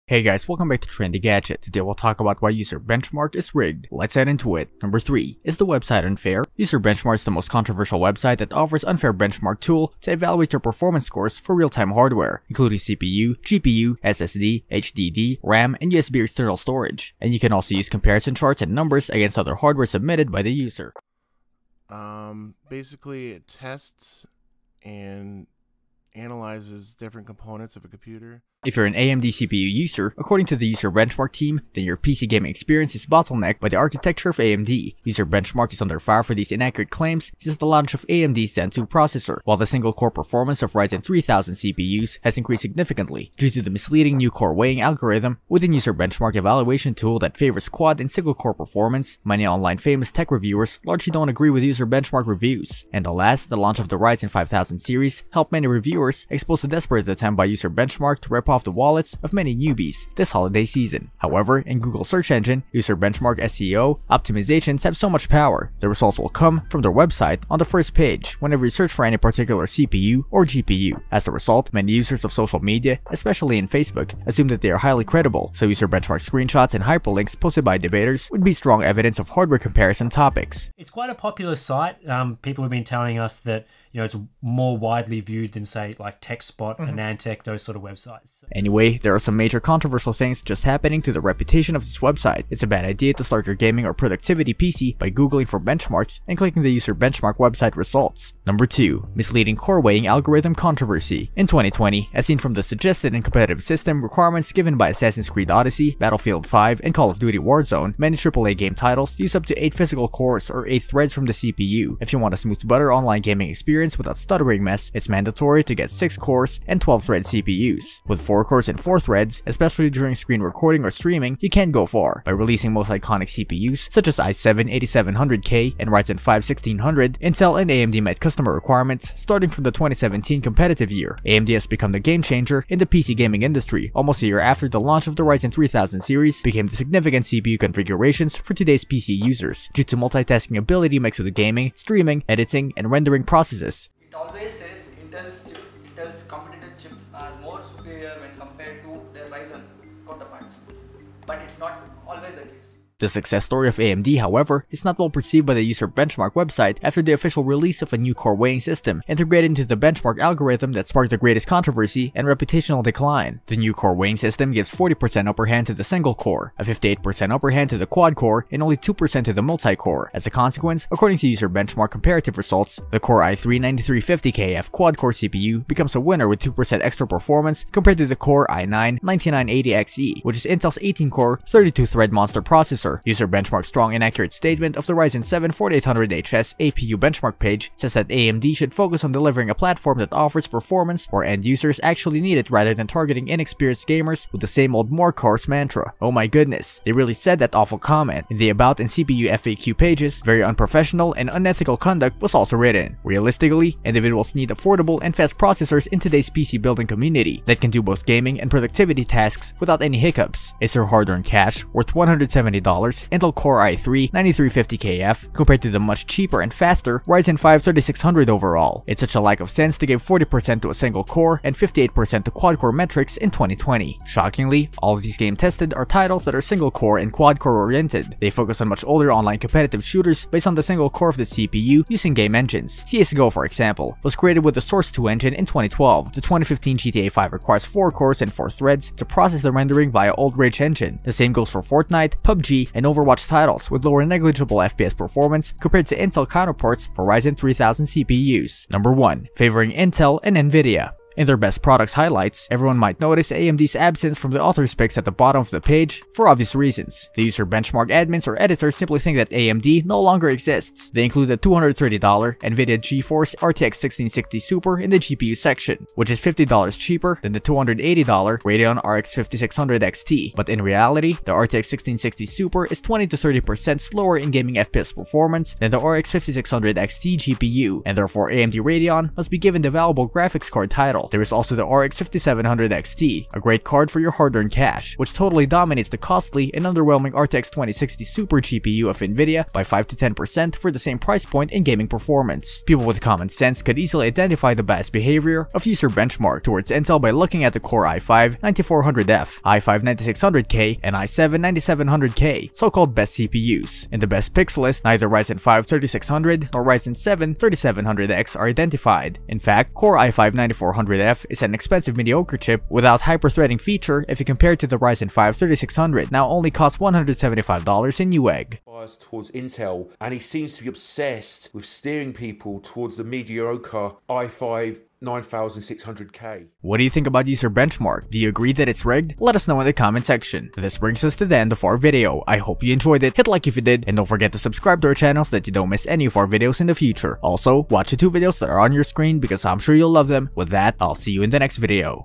Hey guys, welcome back to Trendy Gadget. Today we'll talk about why UserBenchmark is rigged. Let's head into it. Number 3. Is the website unfair? UserBenchmark is the most controversial website that offers unfair benchmark tool to evaluate your performance scores for real-time hardware, including CPU, GPU, SSD, HDD, RAM, and USB external storage. And you can also use comparison charts and numbers against other hardware submitted by the user. Basically it tests and analyzes different components of a computer. If you're an AMD CPU user, according to the UserBenchmark team, then your PC gaming experience is bottlenecked by the architecture of AMD. UserBenchmark is under fire for these inaccurate claims since the launch of AMD's Zen 2 processor, while the single-core performance of Ryzen 3000 CPUs has increased significantly due to the misleading new core weighing algorithm within UserBenchmark evaluation tool that favors quad and single-core performance. Many online famous tech reviewers largely don't agree with UserBenchmark reviews. And alas, the launch of the Ryzen 5000 series helped many reviewers expose the desperate attempt by UserBenchmark to rip off the wallets of many newbies this holiday season. However, in Google search engine, UserBenchmark SEO optimizations have so much power. The results will come from their website on the first page whenever you search for any particular CPU or GPU. As a result, many users of social media, especially in Facebook, assume that they are highly credible, so UserBenchmark screenshots and hyperlinks posted by debaters would be strong evidence of hardware comparison topics. It's quite a popular site. People have been telling us that it's more widely viewed than, say, like TechSpot, AnandTech, those sort of websites. Anyway, there are some major controversial things just happening to the reputation of this website. It's a bad idea to start your gaming or productivity PC by googling for benchmarks and clicking the UserBenchmark website results. Number 2. Misleading core weighing algorithm controversy. In 2020, as seen from the suggested and competitive system requirements given by Assassin's Creed Odyssey, Battlefield 5, and Call of Duty Warzone, many AAA game titles use up to 8 physical cores or 8 threads from the CPU. If you want a smooth butter online gaming experience without stuttering mess, it's mandatory to get 6 cores and 12 thread CPUs. With 4 cores and 4 threads, especially during screen recording or streaming, you can't go far. By releasing most iconic CPUs such as i7-8700K and Ryzen 5 1600, Intel and AMD met customer requirements starting from the 2017 competitive year. AMD has become the game changer in the PC gaming industry almost a year after the launch of the Ryzen 3000 series became the significant CPU configurations for today's PC users due to multitasking ability mixed with gaming, streaming, editing, and rendering processes. It always says Intel's competitive chip are more superior when compared to their Ryzen counterparts, but it's not always the case. The success story of AMD, however, is not well perceived by the UserBenchmark website after the official release of a new core weighing system integrated into the benchmark algorithm that sparked the greatest controversy and reputational decline. The new core weighing system gives 40% upper hand to the single core, a 58% upper hand to the quad core, and only 2% to the multi-core. As a consequence, according to UserBenchmark comparative results, the Core i3-9350KF quad-core CPU becomes a winner with 2% extra performance compared to the Core i9-9980XE, which is Intel's 18-core, 32-thread monster processor. UserBenchmark's strong inaccurate statement of the Ryzen 7 4800HS APU benchmark page says that AMD should focus on delivering a platform that offers performance where end users actually need it rather than targeting inexperienced gamers with the same old more cores mantra. Oh my goodness, they really said that awful comment. In the About and CPU FAQ pages, very unprofessional and unethical conduct was also written. Realistically, individuals need affordable and fast processors in today's PC building community that can do both gaming and productivity tasks without any hiccups. Is your hard-earned cash worth $170? Intel Core i3-9350KF compared to the much cheaper and faster Ryzen 5 3600 overall? It's such a lack of sense to give 40% to a single core and 58% to quad-core metrics in 2020. Shockingly, all of these game tested are titles that are single-core and quad-core oriented. They focus on much older online competitive shooters based on the single core of the CPU using game engines. CSGO, for example, was created with the Source 2 engine in 2012. The 2015 GTA 5 requires 4 cores and 4 threads to process the rendering via Old Ridge engine. The same goes for Fortnite, PUBG, and Overwatch titles with lower negligible FPS performance compared to Intel counterparts for Ryzen 3000 CPUs. Number 1. Favoring Intel and Nvidia. In their best products highlights, everyone might notice AMD's absence from the author specs at the bottom of the page for obvious reasons. The UserBenchmark admins or editors simply think that AMD no longer exists. They include the $230 Nvidia GeForce RTX 1660 Super in the GPU section, which is $50 cheaper than the $280 Radeon RX 5600 XT. But in reality, the RTX 1660 Super is 20 to 30% slower in gaming FPS performance than the RX 5600 XT GPU, and therefore AMD Radeon must be given the valuable graphics card title. well. There is also the RX 5700 XT, a great card for your hard-earned cash, which totally dominates the costly and underwhelming RTX 2060 Super GPU of Nvidia by 5 to 10% for the same price point in gaming performance. People with common sense could easily identify the biased behavior of UserBenchmark towards Intel by looking at the Core i5-9400F, i5-9600K, and i7-9700K, so-called best CPUs. In the best picks list, neither Ryzen 5 3600 nor Ryzen 7 3700X are identified. In fact, Core i5-9400F is an expensive mediocre chip without hyper-threading feature if you compare it to the Ryzen 5 3600, now only costs $175 in Newegg. Towards Intel, and he seems to be obsessed with steering people towards the mediocre i5 9600K. What do you think about UserBenchmark? Do you agree that it's rigged? Let us know in the comment section. This brings us to the end of our video. I hope you enjoyed it. Hit like if you did, and don't forget to subscribe to our channel so that you don't miss any of our videos in the future. Also, watch the 2 videos that are on your screen because I'm sure you'll love them. With that, I'll see you in the next video.